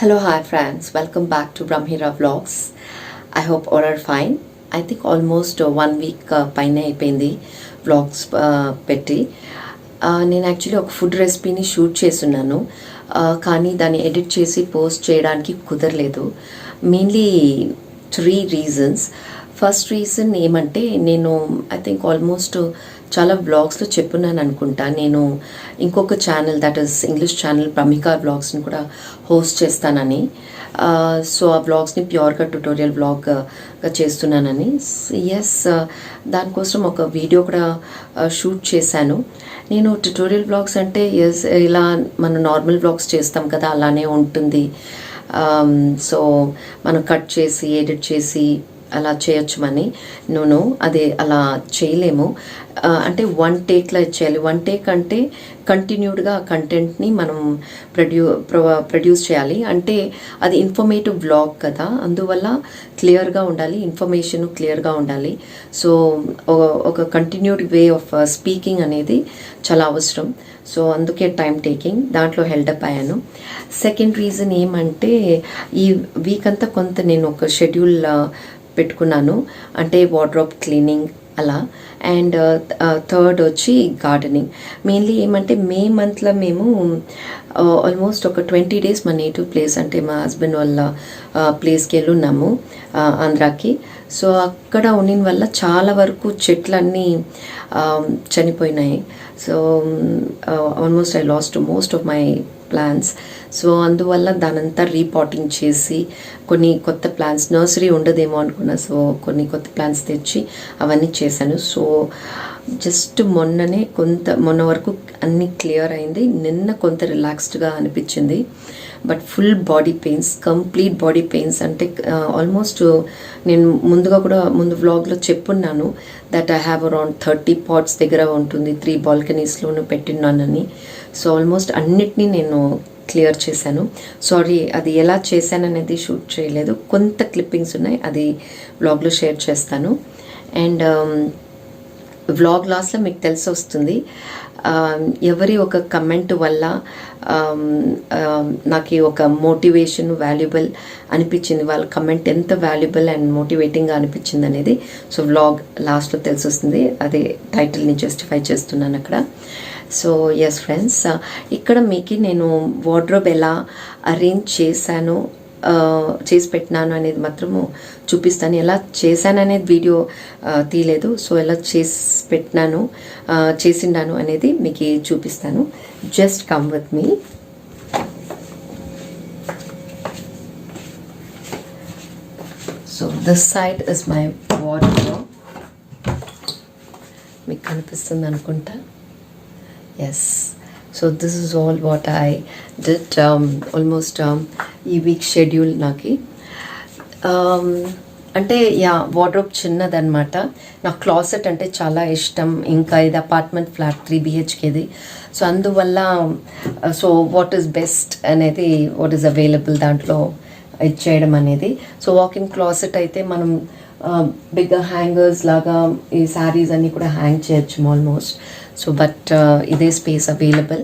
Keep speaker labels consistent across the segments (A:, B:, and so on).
A: Hello, hi friends. Welcome back to Brahmhira Vlogs. I hope all are fine. I think almost 1 week పైన అయిపోయింది vlogs పెట్టి. నేను actually ఒక food రెసిపీని shoot చేస్తున్నాను, కానీ దాన్ని ఎడిట్ చేసి పోస్ట్ చేయడానికి కుదరలేదు. Mainly 3 reasons. ఫస్ట్ రీజన్ ఏమంటే, నేను ఐ థింక్ ఆల్మోస్ట్ చాలా వ్లాగ్స్లో చెప్పున్నాను అనుకుంటా, నేను ఇంకొక channel, that is English channel Pramika వ్లాగ్స్ని కూడా హోస్ట్ చేస్తానని. సో ఆ వ్లాగ్స్ని ప్యూర్గా ట్యుటోరియల్ వ్లాగ్గా చేస్తున్నానని. ఎస్, దానికోసం ఒక వీడియో కూడా షూట్ చేశాను. నేను ట్యుటోరియల్ వ్లాగ్స్ అంటే ఎస్, ఇలా మనం నార్మల్ వ్లాగ్స్ చేస్తాం కదా, అలానే ఉంటుంది. సో మనం కట్ చేసి ఎడిట్ చేసి అలా చేయొచ్చుమని. నో, అది అలా చేయలేము. అంటే 1 టేక్లో చేయాలి. 1 టేక్ అంటే కంటిన్యూడ్గా కంటెంట్ని మనం ప్రొడ్యూస్ చేయాలి. అంటే అది ఇన్ఫర్మేటివ్ వ్లాగ్ కదా, అందువల్ల క్లియర్గా ఉండాలి, ఇన్ఫర్మేషన్ క్లియర్గా ఉండాలి. సో ఒక కంటిన్యూడ్ వే ఆఫ్ స్పీకింగ్ అనేది చాలా అవసరం. సో అందుకే టైం టేకింగ్, దాంట్లో హెల్డప్ అయ్యాను. సెకండ్ రీజన్ ఏమంటే, ఈ వీక్ అంతా కొంత నేను ఒక షెడ్యూల్ పెట్టుకున్నాను, అంటే వార్డ్రోబ్ క్లీనింగ్ అలా. అండ్ థర్డ్ వచ్చి గార్డెనింగ్. మెయిన్లీ ఏమంటే, మే మంత్లో మేము ఆల్మోస్ట్ ఒక 20 days మా నేటివ్ ప్లేస్, అంటే మా హస్బెండ్ వాళ్ళ ప్లేస్కి వెళ్ళున్నాము, ఆంధ్రాకి. సో అక్కడ ఉండిన వల్ల చాలా వరకు చెట్లన్నీ చనిపోయినాయి. So almost I lost most of my plants. So అందువల్ల దానంతా రీపాటింగ్ చేసి కొన్ని కొత్త ప్లాంట్స్, నర్సరీ ఉండదేమో అనుకున్నా, సో కొన్ని కొత్త ప్లాంట్స్ తెచ్చి అవన్నీ చేశాను. సో జస్ట్ మొన్న వరకు అన్నీ క్లియర్ అయింది. నిన్న కొంత రిలాక్స్డ్గా అనిపించింది. But full body pains, complete body pains. అంటే ఆల్మోస్ట్ నేను ముందు వ్లాగ్లో చెప్పున్నాను that I have around 30 pots దగ్గర ఉంటుంది, 3 balconiesలోనూ పెట్టిన్నానని. సో ఆల్మోస్ట్ అన్నిటినీ నేను క్లియర్ చేశాను. సారీ, అది ఎలా చేశాననేది షూట్ చేయలేదు, కొంత క్లిప్పింగ్స్ ఉన్నాయి, అది వ్లాగ్లో షేర్ చేస్తాను. అండ్ వ్లాగ్ లాస్ట్లో మీకు తెలిసి వస్తుంది, ఎవరి ఒక కమెంట్ వల్ల నాకు ఒక మోటివేషన్ వాల్యుబుల్ అనిపించింది, వాళ్ళ కమెంట్ ఎంత వాల్యుబుల్ అండ్ మోటివేటింగ్గా అనిపించింది అనేది. సో వ్లాగ్ లాస్ట్లో తెలిసి వస్తుంది, అదే టైటిల్ని జస్టిఫై చేస్తున్నాను అక్కడ. సో ఎస్ ఫ్రెండ్స్, ఇక్కడ మీకు నేను వార్డ్రోబ్ ఎలా అరేంజ్ చేసి పెట్టినాను అనేది మాత్రము చూపిస్తాను. ఎలా చేశాను అనేది వీడియో తీయలేదు, సో ఎలా చేసిండాను అనేది మీకు చూపిస్తాను. Just come with me. So this side is my wardrobe. మీకు కనిపిస్తుంది అనుకుంటా. Yes, so this is all what I did. Almost ఈ వీక్ షెడ్యూల్ నాకు అంటే వార్డ్రోబ్ చిన్నదన్నమాట. నాకు క్లాసెట్ అంటే చాలా ఇష్టం. ఇంకా ఇది అపార్ట్మెంట్ ఫ్లాట్ 3 BHKది. సో అందువల్ల సో వాట్ ఈస్ బెస్ట్ అనేది, వాట్ ఈస్ అవైలబుల్ దాంట్లో ఇచ్చేయడం అనేది. సో వాకింగ్ క్లాసెట్ అయితే మనం బిగ్గర్ హ్యాంగర్స్ లాగా ఈ శారీస్ అన్నీ కూడా హ్యాంగ్ చేయొచ్చు ఆల్మోస్ట్. సో బట్ ఇదే స్పేస్ అవైలబుల్.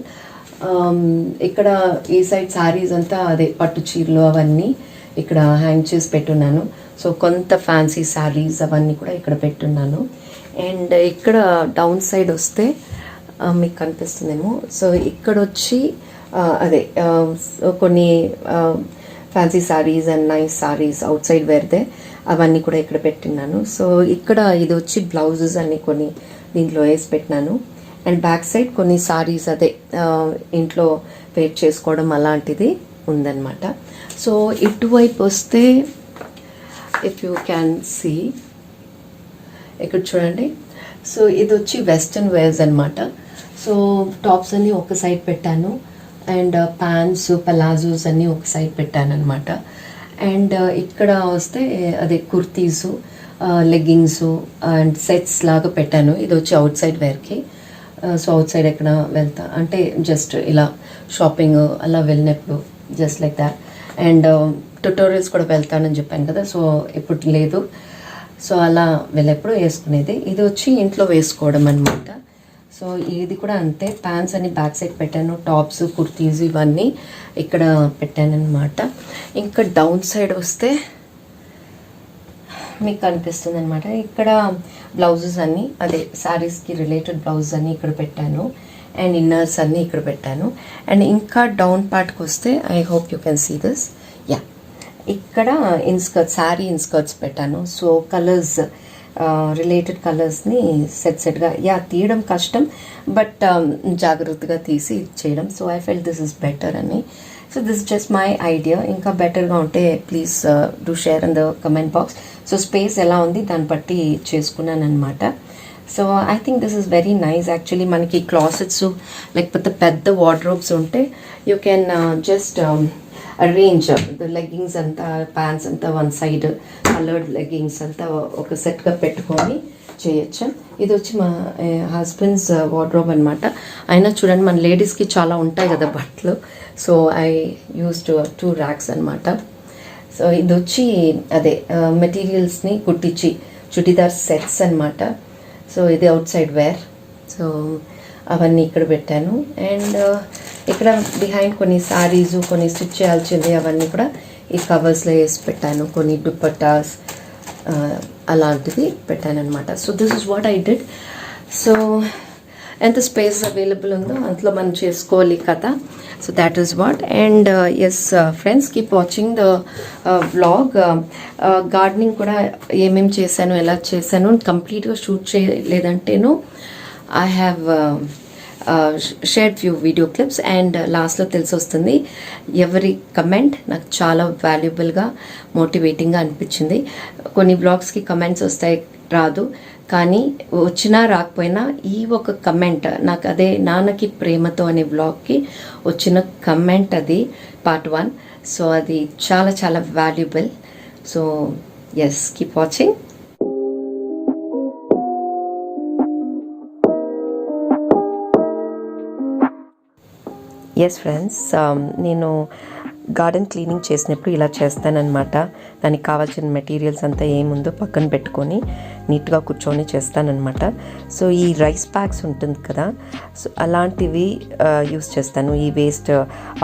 A: ఇక్కడ ఈ సైడ్ శారీస్ అంతా అదే పట్టు చీరలు అవన్నీ ఇక్కడ హ్యాంగ్ చేసి పెట్టున్నాను. సో కొంత ఫ్యాన్సీ శారీస్ అవన్నీ కూడా ఇక్కడ పెట్టున్నాను. అండ్ ఇక్కడ డౌన్ సైడ్ వస్తే మీకు కనిపిస్తుందేమో. సో ఇక్కడ వచ్చి అదే కొన్ని fancy saris and nice saris outside వేర్దే, అవన్నీ కూడా ఇక్కడ పెట్టినాను. సో ఇక్కడ ఇది వచ్చి బ్లౌజెస్ అన్నీ కొన్ని దీంట్లో వేసి పెట్టినాను. అండ్ బ్యాక్ సైడ్ కొన్ని సారీస్, అదే ఇంట్లో వేర్ చేసుకోవడం అలాంటిది ఉందన్నమాట. సో ఇటువైపు వస్తే ఇఫ్ యూ క్యాన్ సీ, ఇక్కడ చూడండి. సో ఇది వచ్చి వెస్ట్రన్ వేర్స్ అనమాట. సో టాప్స్ అన్నీ ఒక సైడ్ పెట్టాను, అండ్ ప్యాంట్స్ పలాజోస్ అన్నీ ఒక సైడ్ పెట్టాను అనమాట. అండ్ ఇక్కడ వస్తే అదే కుర్తీసు, లెగ్గింగ్స్ అండ్ సెట్స్ లాగా పెట్టాను. ఇది వచ్చి అవుట్ సైడ్ వేర్కి. సో అవుట్ సైడ్ ఎక్కడ వెళ్తా అంటే జస్ట్ ఇలా షాపింగ్ అలా వెళ్ళినప్పుడు just like that. And tutorials కూడా వెళ్తానని చెప్పాను కదా, సో ఇప్పుడు లేదు. సో అలా వెళ్ళేప్పుడు వేసుకునేది. ఇది వచ్చి ఇంట్లో వేసుకోవడం అనమాట. సో ఇది కూడా అంతే, ప్యాంట్స్ అన్ని బ్యాక్ సైడ్ పెట్టాను, టాప్స్ కుర్తీస్ ఇవన్నీ ఇక్కడ పెట్టాను అనమాట. ఇంకా డౌన్ సైడ్ వస్తే మీకు కనిపిస్తుంది అనమాట. ఇక్కడ బ్లౌజెస్ అన్నీ, అదే శారీస్కి రిలేటెడ్ బ్లౌజెస్ అన్నీ ఇక్కడ పెట్టాను, అండ్ ఇన్నర్స్ అన్నీ ఇక్కడ పెట్టాను. అండ్ ఇంకా డౌన్ పార్ట్కి వస్తే I hope you can see this. Yeah, ఇక్కడ ఇన్స్కర్ట్స్, శారీ ఇన్స్కర్ట్స్ పెట్టాను. సో కలర్స్, రిలేటెడ్ కలర్స్ని సెట్గా తీయడం కష్టం, బట్ జాగ్రత్తగా తీసి చేయడం. So I felt this is better అని. So this just my idea. ఇంకా బెటర్గా ఉంటే please do share in the comment box. So space ఎలా ఉంది దాన్ని బట్టి చేసుకున్నాను అనమాట. So I think this is very nice. Actually మనకి క్లాసెట్స్ లేకపోతే పెద్ద వార్డ్రోబ్స్ ఉంటే you can just arrange the leggings అంతా, ప్యాంట్స్ అంతా వన్ సైడ్, కలర్డ్ లెగ్గింగ్స్ అంతా ఒక సెట్గా పెట్టుకొని చేయొచ్చు. ఇది వచ్చి మా హస్బెండ్స్ వార్డ్రోబ్ అనమాట. అయినా చూడండి మన లేడీస్కి చాలా ఉంటాయి కదా బట్టలు. సో ఐ యూస్డ్ 2 racks అనమాట. సో ఇది వచ్చి అదే మెటీరియల్స్ని కుట్టించి చుడిదార్ సెట్స్ అనమాట. సో ఇది అవుట్ సైడ్ వేర్. సో అవన్నీ ఇక్కడ పెట్టాను. అండ్ ఇక్కడ బిహైండ్ కొన్ని శారీస్, కొన్ని స్టిచ్ చేయాల్సింది అవన్నీ కూడా ఈ కవర్స్లో వేసి పెట్టాను. కొన్ని దుపట్టాస్ అలాంటిది పెట్టాను అనమాట. So this is what I did. So ఎంత స్పేస్ అవైలబుల్ ఉందో అంతలో మనం చేసుకోవాలి కదా. So that is what. And yes friends, keep watching the vlog. Gardening కూడా ఏమేమి చేశాను, ఎలా చేశాను కంప్లీట్గా షూట్ చేయలేదంటేను I have shared few video clips. And లాస్ట్లో తెలిసి వస్తుంది. ఎవరి కమెంట్ నాకు చాలా వాల్యుబుల్గా, మోటివేటింగ్గా అనిపించింది. కొన్ని బ్లాగ్స్కి కమెంట్స్ వస్తాయి, రాదు, కానీ వచ్చినా రాకపోయినా ఈ ఒక కమెంట్ నాకు, అదే నాన్నకి ప్రేమతో అనే బ్లాగ్కి వచ్చిన కమెంట్, అది పార్ట్ 1. సో అది చాలా చాలా valuable. So yes, keep watching. Yes friends, నేను గార్డెన్ క్లీనింగ్ చేసినప్పుడు ఇలా చేస్తానన్నమాట. దానికి కావాల్సిన మెటీరియల్స్ అంతా ఏముందో పక్కన పెట్టుకొని నీట్గా కూర్చొని చేస్తానన్నమాట. సో ఈ రైస్ ప్యాక్స్ ఉంటుంది కదా, సో అలాంటివి యూస్ చేస్తాను. ఈ వేస్ట్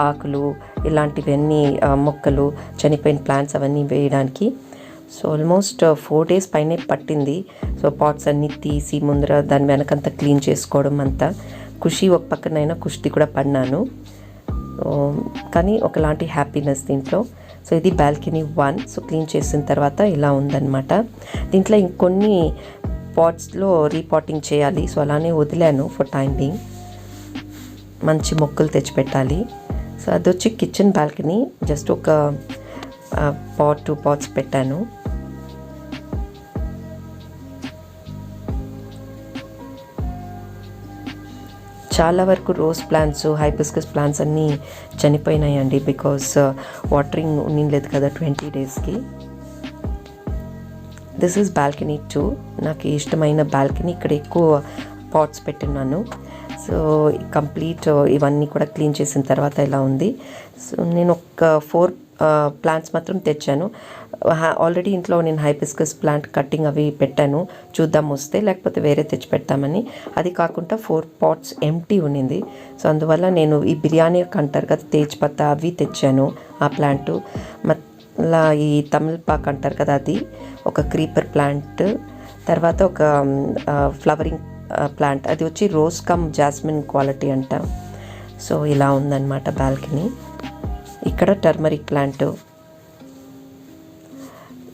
A: ఆకులు ఇలాంటివన్నీ, మొక్కలు, చనిపోయిన ప్లాంట్స్ అవన్నీ వేయడానికి. సో ఆల్మోస్ట్ 4 days పైనే పట్టింది. సో పాట్స్ అన్నీ తీసి ముందర దాని వెనకంతా క్లీన్ చేసుకోవడం అంతా. ఖుషి ఒక పక్కనైనా కుష్టి కూడా పడినాను, కానీ ఒకలాంటి హ్యాపీనెస్ దీంట్లో. సో ఇది బాల్కనీ 1. సో క్లీన్ చేసిన తర్వాత ఇలా ఉందన్నమాట. దీంట్లో ఇంకొన్ని పాట్స్లో రీపాటింగ్ చేయాలి. సో అలానే వదిలాను ఫర్ టైం బీయింగ్. మంచి మొక్కలు తెచ్చిపెట్టాలి. సో అది వచ్చి కిచెన్ బాల్కనీ. జస్ట్ ఒక పాట్ 2 pots పెట్టాను. చాలా వరకు రోజ్ ప్లాంట్స్, హైబిస్కస్ ప్లాంట్స్ అన్నీ చనిపోయినాయండి. బికాస్ వాటరింగ్ ఉండలేదు కదా 20 daysకి. This is balcony 2. నాకు ఇష్టమైన బాల్కనీ. ఇక్కడ ఎక్కువ పాట్స్ పెట్టినాను. సో కంప్లీట్ ఇవన్నీ కూడా క్లీన్ చేసిన తర్వాత ఇలా ఉంది. సో నేను ఒక 4 ప్లాంట్స్ మాత్రం తెచ్చాను. ఆల్రెడీ ఇంట్లో నేను హైబిస్కస్ ప్లాంట్ కట్టింగ్ అవి పెట్టాను, చూద్దాం వస్తే, లేకపోతే వేరే తెచ్చి పెడతామని. అది కాకుండా 4 pots ఎంటీ ఉన్నింది. సో అందువల్ల నేను ఈ బిర్యానీ అంటారు కదా తేజ్పత్తా, అవి తెచ్చాను ఆ ప్లాంటు. మళ్ళీ ఈ తమిళపాక్ అంటారు కదా, అది ఒక క్రీపర్ ప్లాంట్. తర్వాత ఒక ఫ్లవరింగ్ ప్లాంట్, అది వచ్చి రోజ్ కమ్ జాస్మిన్ క్వాలిటీ అంట. సో ఇలా ఉందన్నమాట బాల్కనీ. ఇక్కడ టర్మరిక్ ప్లాంట్.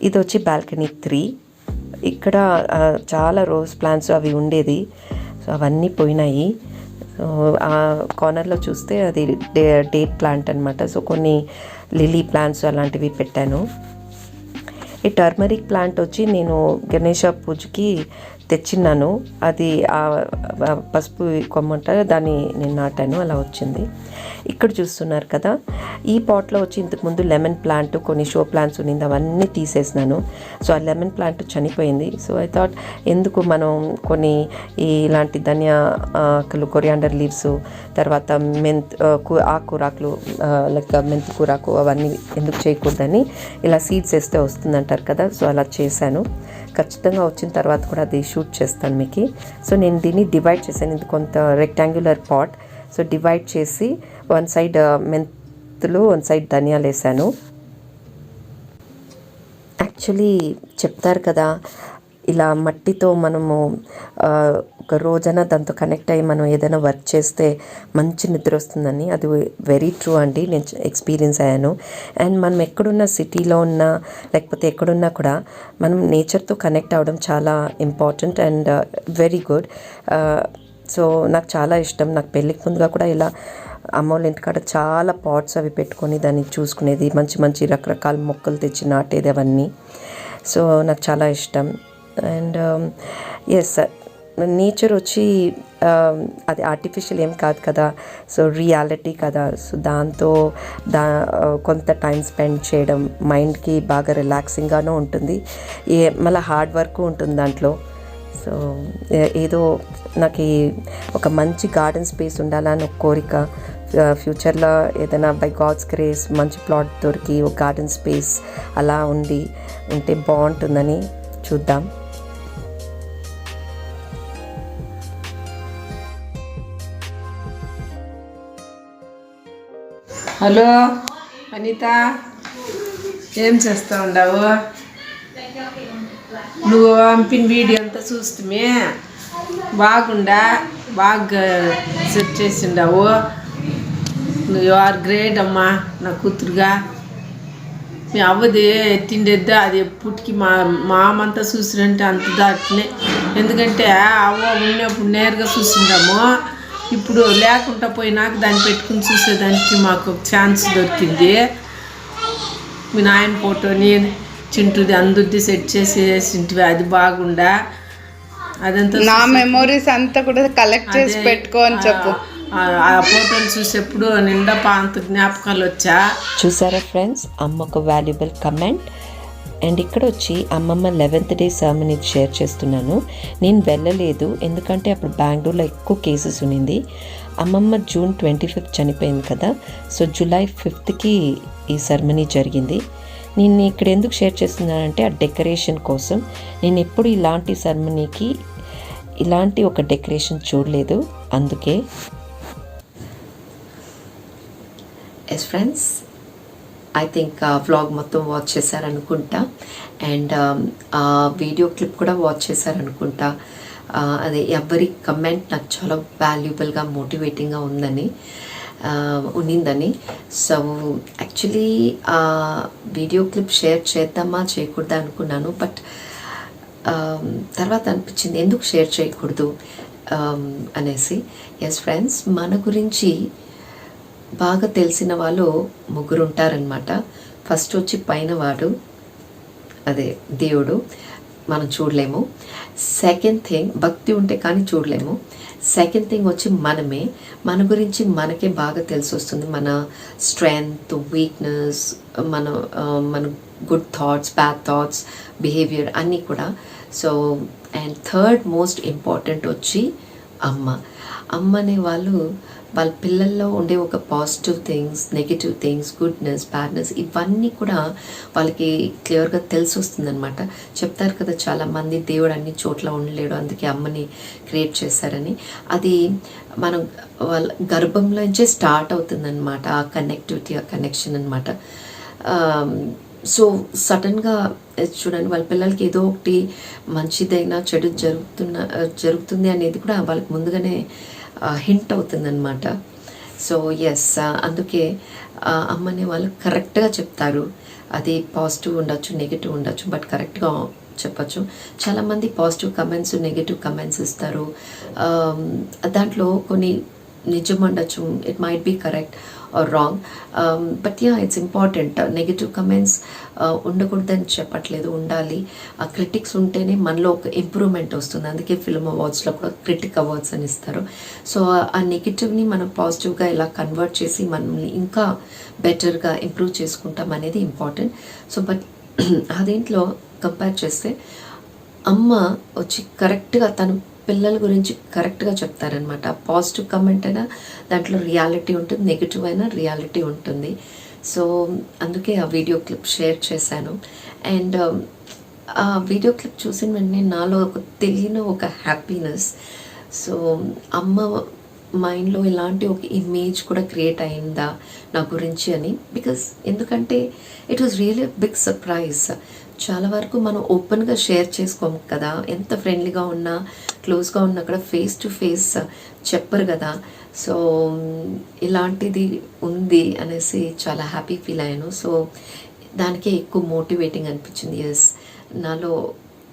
A: ఇది వచ్చి బాల్కనీ 3. ఇక్కడ చాలా రోజ్ ప్లాంట్స్ అవి ఉండేది. సో అవన్నీ పోయినాయి. సో ఆ కార్నర్లో చూస్తే అది డేట్ ప్లాంట్ అనమాట. సో కొన్ని లిలీ ప్లాంట్స్ అలాంటివి పెట్టాను. ఈ టర్మరిక్ ప్లాంట్ వచ్చి నేను గణేష పూజకి తెచ్చిన్నాను. అది పసుపు కొమ్మంటారు, దాన్ని నేను నాటాను, అలా వచ్చింది. ఇక్కడ చూస్తున్నారు కదా, ఈ పాట్లో వచ్చి ఇంతకుముందు లెమన్ ప్లాంట్, కొన్ని షో ప్లాంట్స్ ఉన్నింది, అవన్నీ తీసేసినాను. సో ఆ లెమన్ ప్లాంట్ చనిపోయింది. సో ఐ థాట్ ఎందుకు మనం కొన్ని ఇలాంటి ధనియాకులు, కొరియాండర్ లీవ్స్, తర్వాత ఆకుకూరాకులు లైక్ మెంతి కూరాకు అవన్నీ ఎందుకు చేయకూడదని ఇలా సీడ్స్ వేస్తే వస్తుందంట అంటారు కదా, సో అలా చేశాను. ఖచ్చితంగా వచ్చిన తర్వాత కూడా అది షూట్ చేస్తాను మీకు. సో నేను దీన్ని డివైడ్ చేశాను, ఇది కొంత రెక్టాంగులర్ పాట్. సో డివైడ్ చేసి వన్ సైడ్ మెంతులు, వన్ సైడ్ ధనియాలు వేసాను. యాక్చువల్లీ చెప్తారు కదా, ఇలా మట్టితో మనము ఒక రోజైనా దాంతో కనెక్ట్ అయ్యి మనం ఏదైనా వర్క్ చేస్తే మంచి నిద్ర వస్తుందని. అది వెరీ ట్రూ అండి, నేను ఎక్స్పీరియన్స్ అయ్యాను. అండ్ మనం ఎక్కడున్నా, సిటీలో ఉన్నా లేకపోతే ఎక్కడున్నా కూడా మనం నేచర్తో కనెక్ట్ అవ్వడం చాలా important and very good. So నాకు చాలా ఇష్టం. నాకు పెళ్ళికి ముందుగా కూడా ఇలా అమ్మ వాళ్ళ ఇంటికాడ చాలా పాట్స్ అవి పెట్టుకొని దాన్ని చూసుకునేది, మంచి మంచి రకరకాల మొక్కలు తెచ్చి నాటేది అవన్నీ. సో నాకు చాలా ఇష్టం. అండ్ ఎస్, నేచర్ వచ్చి అది ఆర్టిఫిషియల్ ఏం కాదు కదా, సో రియాలిటీ కదా. సో దాంతో కొంత టైం స్పెండ్ చేయడం మైండ్కి బాగా రిలాక్సింగ్గానూ ఉంటుంది, మళ్ళీ హార్డ్ వర్క్ ఉంటుంది దాంట్లో. సో ఏదో నాకు ఒక మంచి గార్డెన్ స్పేస్ ఉండాలని ఒక కోరిక. ఫ్యూచర్లో ఏదైనా బై గాడ్స్ గ్రేస్ మంచి ప్లాట్ దొరికి ఒక గార్డెన్ స్పేస్ అలా ఉంటే బాగుంటుందని చూద్దాం.
B: హలో అనిత, ఏం చేస్తూ ఉండవు? నువ్వు పంపిన వీడియో అంతా చూస్తే బాగా సెట్ చేసిండావు. నువ్వు ఆర్ గ్రేట్ అమ్మా, నా కూతురుగా. మీ అవ్వది ఎట్టిండేద్దా అది ఎప్పటికి మా అమ్మంతా చూసినంటే అంత దాటినే. ఎందుకంటే అవ్వ ఉన్నప్పుడు నేరుగా చూసిండాము, ఇప్పుడు లేకుండా పోయినాక దాన్ని పెట్టుకుని చూసేదానికి మాకు ఒక ఛాన్స్ దొరికింది. మీ నాయన ఫోటోని చింటుది అందరిది సెట్ చేసేసింటివి, అది బాగుండా. అదంతా
C: నా మెమోరీస్ అంతా కూడా కలెక్ట్ చేసి పెట్టుకో అని చెప్పు.
B: ఆ ఫోటోలు చూసేప్పుడు నిండా పాంత జ్ఞాపకాలు వచ్చా.
A: చూసారా ఫ్రెండ్స్, అమ్మ ఒక వాల్యుబుల్ కమెంట్. అండ్ ఇక్కడ వచ్చి అమ్మమ్మ 11th డే సెర్మనీ షేర్ చేస్తున్నాను. నేను వెళ్ళలేదు, ఎందుకంటే అప్పుడు బెంగళూరులో ఎక్కువ కేసెస్ ఉన్నింది. అమ్మమ్మ June 25th చనిపోయింది కదా, సో July 5th ఈ సెర్మనీ జరిగింది. నేను ఇక్కడ ఎందుకు షేర్ చేస్తున్నానంటే ఆ డెకరేషన్ కోసం. నేను ఎప్పుడు ఇలాంటి సెర్మనీకి ఇలాంటి ఒక డెకరేషన్ చూడలేదు, అందుకే. Yes friends, I think vlog మొత్తం వాచ్ చేశారనుకుంటా. అండ్ ఆ వీడియో క్లిప్ కూడా వాచ్ చేశారనుకుంటా. అదే ఎవరి కమెంట్ నాకు చాలా వాల్యుబుల్గా, మోటివేటింగ్గా ఉన్నిందని. సో యాక్చువల్లీ ఆ వీడియో క్లిప్ షేర్ చేద్దామా చేయకూడదా అనుకున్నాను, బట్ తర్వాత అనిపించింది ఎందుకు షేర్ చేయకూడదు అనేసి. ఎస్ ఫ్రెండ్స్, మన గురించి బాగా తెలిసిన వాళ్ళు 3 ఉంటారనమాట. ఫస్ట్ వచ్చి పైన వాడు, అదే దేవుడు, మనం చూడలేము. సెకండ్ థింగ్, భక్తి ఉంటే కానీ చూడలేము. సెకండ్ థింగ్ వచ్చి మనమే, మన గురించి మనకే బాగా తెలిసి వస్తుంది. మన స్ట్రెంగ్త్, వీక్నెస్, మన good thoughts, bad thoughts, behaviour అన్నీ కూడా. So and third most important వచ్చి అమ్మ అనే వాళ్ళ పిల్లల్లో ఉండే ఒక positive things, negative things, goodness, badness ఇవన్నీ కూడా వాళ్ళకి క్లియర్గా తెలిసి వస్తుంది అనమాట. చెప్తారు కదా చాలామంది, దేవుడు అన్ని చోట్ల ఉండలేడు, అందుకే అమ్మని క్రియేట్ చేశారని. అది మనం వాళ్ళ గర్భంలోంచే స్టార్ట్ అవుతుందన్నమాట, ఆ కనెక్టివిటీ, ఆ కనెక్షన్ అనమాట. సో సడన్గా చూడండి, వాళ్ళ పిల్లలకి ఏదో ఒకటి మంచిదైనా చెడు జరుగుతుంది అనేది కూడా వాళ్ళకి ముందుగానే హింట్ అవుతుందన్నమాట. సో ఎస్, అందుకే అమ్మని వాళ్ళు కరెక్ట్గా చెప్తారు. అది పాజిటివ్ ఉండొచ్చు, నెగిటివ్ ఉండొచ్చు, బట్ కరెక్ట్గా చెప్పచ్చు. చాలామంది పాజిటివ్ కమెంట్స్, నెగిటివ్ కమెంట్స్ ఇస్తారు. దాంట్లో కొన్ని నిజం ఉండొచ్చు, it might be correct or wrong, but yeah it's important. Negative comments ఉండకూడదని చెప్పట్లేదు, ఉండాలి. ఆ క్రిటిక్స్ ఉంటేనే మనలో ఒక ఇంప్రూవ్మెంట్ వస్తుంది. అందుకే ఫిల్మ్ అవార్డ్స్లో కూడా క్రిటిక్ అవార్డ్స్ అని ఇస్తారు. సో ఆ నెగిటివ్ని మనం పాజిటివ్గా ఇలా కన్వర్ట్ చేసి మనల్ని ఇంకా బెటర్గా ఇంప్రూవ్ చేసుకుంటాం అనేది ఇంపార్టెంట్. సో బట్ అదేంట్లో కంపేర్ చేస్తే అమ్మ వచ్చి కరెక్ట్గా తను పిల్లల గురించి కరెక్ట్గా చెప్తారనమాట. పాజిటివ్ కమెంట్ అయినా దాంట్లో రియాలిటీ ఉంటుంది, నెగిటివ్ అయినా రియాలిటీ ఉంటుంది. సో అందుకే ఆ వీడియో క్లిప్ షేర్ చేశాను. అండ్ ఆ వీడియో క్లిప్ చూసిన వెంటనే నాలో ఒక తెలియని ఒక హ్యాపీనెస్. సో అమ్మ మైండ్లో ఇలాంటి ఒక ఇమేజ్ కూడా క్రియేట్ అయిందా నా గురించి అని. బికాస్ ఎందుకంటే it was really big surprise. చాలా వరకు మనం ఓపెన్గా షేర్ చేసుకోము కదా, ఎంత ఫ్రెండ్లీగా ఉన్నా క్లోజ్గా ఉన్నా కూడా ఫేస్ టు ఫేస్ చెప్పరు కదా. సో ఇలాంటిది ఉంది అనేసి చాలా హ్యాపీ ఫీల్ అయ్యాను. సో దానికే ఎక్కువ మోటివేటింగ్ అనిపించింది. ఎస్, నాలో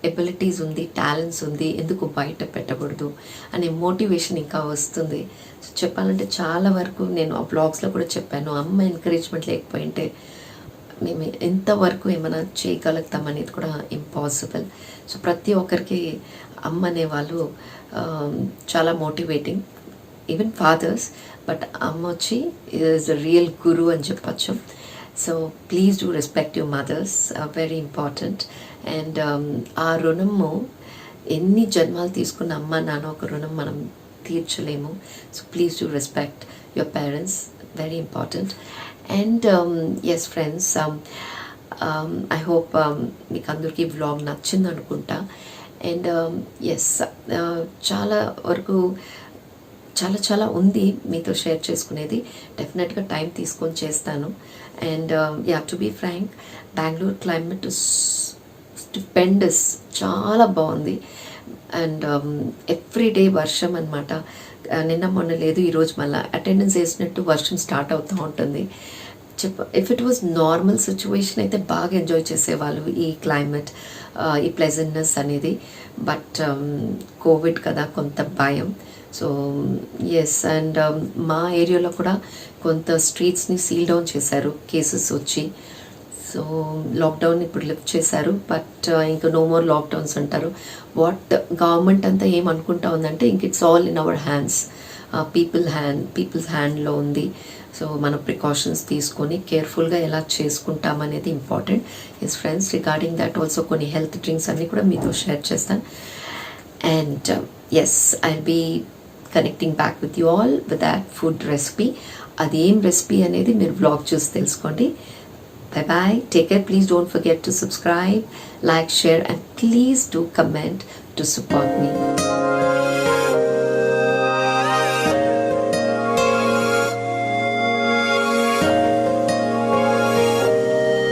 A: ఎబిలిటీస్ ఉంది, టాలెంట్స్ ఉంది, ఎందుకు బయట పెట్టకూడదు అనే మోటివేషన్ ఇంకా వస్తుంది. సో చెప్పాలంటే చాలా వరకు నేను ఆ బ్లాగ్స్లో కూడా చెప్పాను, అమ్మ ఎంకరేజ్మెంట్ లేకపోయింటే మేము ఎంతవరకు ఏమైనా చేయగలుగుతాం అనేది కూడా ఇంపాసిబుల్. సో ప్రతి ఒక్కరికి అమ్మ అనేవాళ్ళు చాలా మోటివేటింగ్, ఈవెన్ ఫాదర్స్. బట్ అమ్మ వచ్చి ఈజ్ రియల్ గురు అని చెప్పచ్చు. So please do respect your mothers, very important. And ఆ రుణము ఎన్ని జన్మాలు తీసుకున్న అమ్మ నాన్న ఒక రుణం మనం తీర్చలేము. So please do respect your parents, very important. And yes friends, I hope మీకు అందరికీ వ్లాగ్ నచ్చింది అనుకుంటా. అండ్ ఎస్, చాలా వరకు చాలా ఉంది మీతో షేర్ చేసుకునేది. డెఫినెట్గా టైం తీసుకొని చేస్తాను. And yeah, to be frank, Bengaluru climate stupendous, చాలా బాగుంది. అండ్ ఎవ్రీడే వర్షం అనమాట. నిన్న మొన్న లేదు, ఈరోజు మళ్ళీ అటెండెన్స్ వేసినట్టు వర్షం స్టార్ట్ అవుతూ ఉంటుంది. If it was normal situation అయితే బాగా ఎంజాయ్ చేసేవాళ్ళు ఈ క్లైమేట్, ఈ ప్లెజెంట్నెస్ అనేది. బట్ కోవిడ్ కదా, కొంత భయం. సో ఎస్, అండ్ మా ఏరియాలో కూడా కొంత స్ట్రీట్స్ని సీల్ డౌన్ చేశారు కేసెస్ వచ్చి. సో లాక్డౌన్ ఇప్పుడు లిఫ్ట్ చేశారు, బట్ ఇంకా నో మోర్ లాక్డౌన్స్ అంటారు. వాట్ గవర్నమెంట్ అంతా ఏమనుకుంటా ఉందంటే ఇంక it's all in our hands, peoples హ్యాండ్లో ఉంది. సో మన ప్రికాషన్స్ తీసుకొని కేర్ఫుల్గా ఎలా చేసుకుంటామనేది important. Yes friends, regarding that also కొన్ని హెల్త్ డ్రింక్స్ అన్నీ కూడా మీతో షేర్ చేస్తాను. And yes, I'll be connecting back with you all with that food recipe. అదేం రెసిపీ అనేది మీరు వ్లాగ్ చూసి తెలుసుకోండి. Bye bye. Take care. Please don't forget to subscribe, like, share, and please do comment to support me.